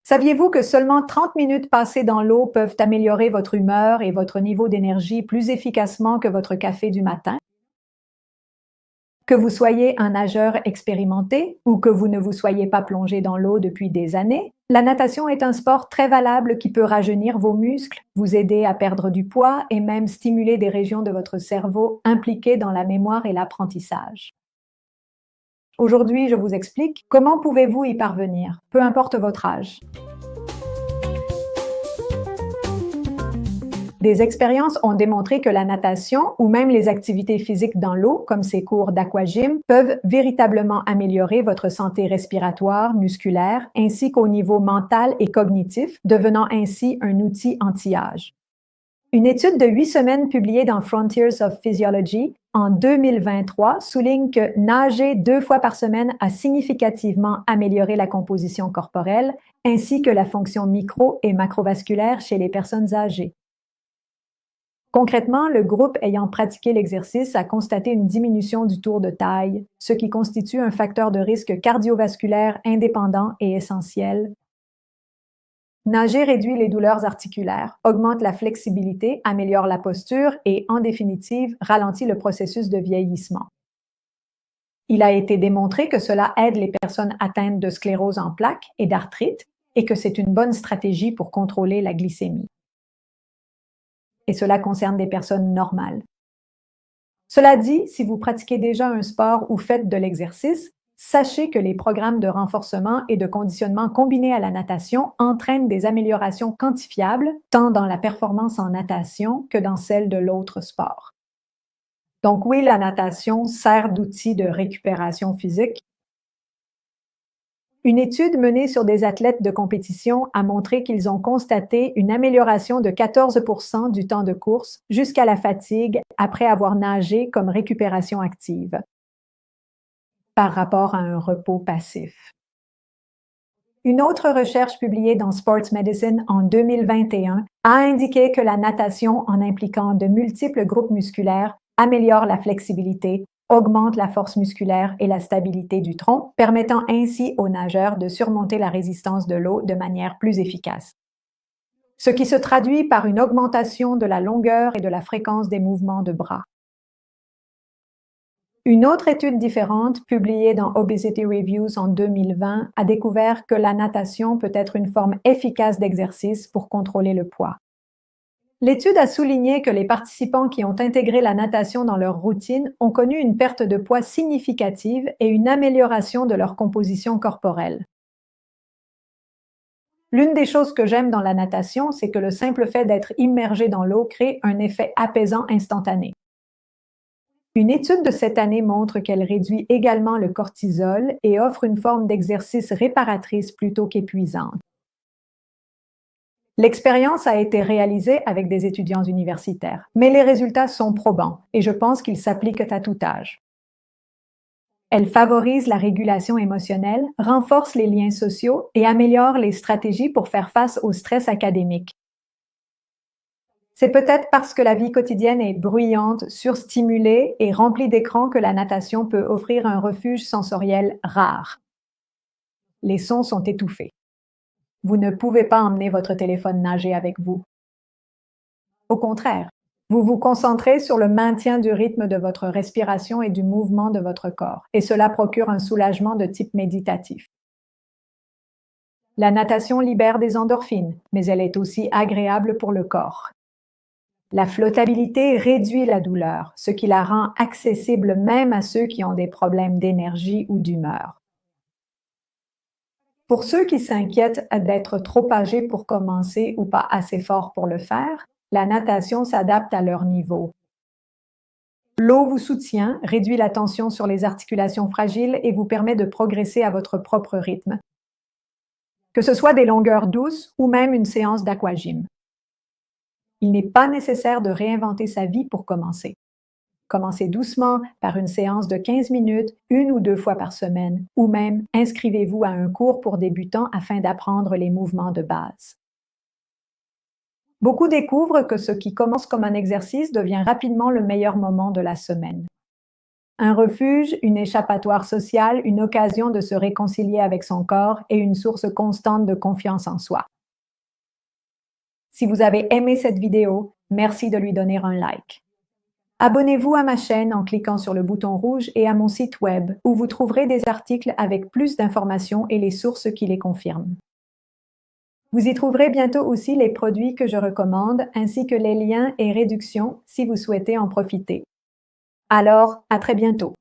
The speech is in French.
Saviez-vous que seulement 30 minutes passées dans l'eau peuvent améliorer votre humeur et votre niveau d'énergie plus efficacement que votre café du matin? Que vous soyez un nageur expérimenté ou que vous ne vous soyez pas plongé dans l'eau depuis des années, la natation est un sport très valable qui peut rajeunir vos muscles, vous aider à perdre du poids et même stimuler des régions de votre cerveau impliquées dans la mémoire et l'apprentissage. Aujourd'hui, je vous explique comment pouvez-vous y parvenir, peu importe votre âge. Des expériences ont démontré que la natation ou même les activités physiques dans l'eau, comme ces cours d'aquagym, peuvent véritablement améliorer votre santé respiratoire, musculaire, ainsi qu'au niveau mental et cognitif, devenant ainsi un outil anti-âge. Une étude de 8 semaines publiée dans Frontiers of Physiology en 2023 souligne que nager 2 fois par semaine a significativement amélioré la composition corporelle ainsi que la fonction micro- et macrovasculaire chez les personnes âgées. Concrètement, le groupe ayant pratiqué l'exercice a constaté une diminution du tour de taille, ce qui constitue un facteur de risque cardiovasculaire indépendant et essentiel. Nager réduit les douleurs articulaires, augmente la flexibilité, améliore la posture et, en définitive, ralentit le processus de vieillissement. Il a été démontré que cela aide les personnes atteintes de sclérose en plaques et d'arthrite et que c'est une bonne stratégie pour contrôler la glycémie. Et cela concerne des personnes normales. Cela dit, si vous pratiquez déjà un sport ou faites de l'exercice, sachez que les programmes de renforcement et de conditionnement combinés à la natation entraînent des améliorations quantifiables, tant dans la performance en natation que dans celle de l'autre sport. Donc oui, la natation sert d'outil de récupération physique. Une étude menée sur des athlètes de compétition a montré qu'ils ont constaté une amélioration de 14% du temps de course jusqu'à la fatigue après avoir nagé comme récupération active, par rapport à un repos passif. Une autre recherche publiée dans Sports Medicine en 2021 a indiqué que la natation, en impliquant de multiples groupes musculaires, améliore la flexibilité, augmente la force musculaire et la stabilité du tronc, permettant ainsi aux nageurs de surmonter la résistance de l'eau de manière plus efficace. Ce qui se traduit par une augmentation de la longueur et de la fréquence des mouvements de bras. Une autre étude différente, publiée dans Obesity Reviews en 2020, a découvert que la natation peut être une forme efficace d'exercice pour contrôler le poids. L'étude a souligné que les participants qui ont intégré la natation dans leur routine ont connu une perte de poids significative et une amélioration de leur composition corporelle. L'une des choses que j'aime dans la natation, c'est que le simple fait d'être immergé dans l'eau crée un effet apaisant instantané. Une étude de cette année montre qu'elle réduit également le cortisol et offre une forme d'exercice réparatrice plutôt qu'épuisante. L'expérience a été réalisée avec des étudiants universitaires, mais les résultats sont probants et je pense qu'ils s'appliquent à tout âge. Elle favorise la régulation émotionnelle, renforce les liens sociaux et améliore les stratégies pour faire face au stress académique. C'est peut-être parce que la vie quotidienne est bruyante, surstimulée et remplie d'écrans que la natation peut offrir un refuge sensoriel rare. Les sons sont étouffés. Vous ne pouvez pas emmener votre téléphone nager avec vous. Au contraire, vous vous concentrez sur le maintien du rythme de votre respiration et du mouvement de votre corps, et cela procure un soulagement de type méditatif. La natation libère des endorphines, mais elle est aussi agréable pour le corps. La flottabilité réduit la douleur, ce qui la rend accessible même à ceux qui ont des problèmes d'énergie ou d'humeur. Pour ceux qui s'inquiètent d'être trop âgés pour commencer ou pas assez forts pour le faire, la natation s'adapte à leur niveau. L'eau vous soutient, réduit la tension sur les articulations fragiles et vous permet de progresser à votre propre rythme, que ce soit des longueurs douces ou même une séance d'aquagym. Il n'est pas nécessaire de réinventer sa vie pour commencer. Commencez doucement par une séance de 15 minutes, 1 ou 2 fois par semaine, ou même inscrivez-vous à un cours pour débutants afin d'apprendre les mouvements de base. Beaucoup découvrent que ce qui commence comme un exercice devient rapidement le meilleur moment de la semaine. Un refuge, une échappatoire sociale, une occasion de se réconcilier avec son corps et une source constante de confiance en soi. Si vous avez aimé cette vidéo, merci de lui donner un like. Abonnez-vous à ma chaîne en cliquant sur le bouton rouge et à mon site web où vous trouverez des articles avec plus d'informations et les sources qui les confirment. Vous y trouverez bientôt aussi les produits que je recommande ainsi que les liens et réductions si vous souhaitez en profiter. Alors, à très bientôt.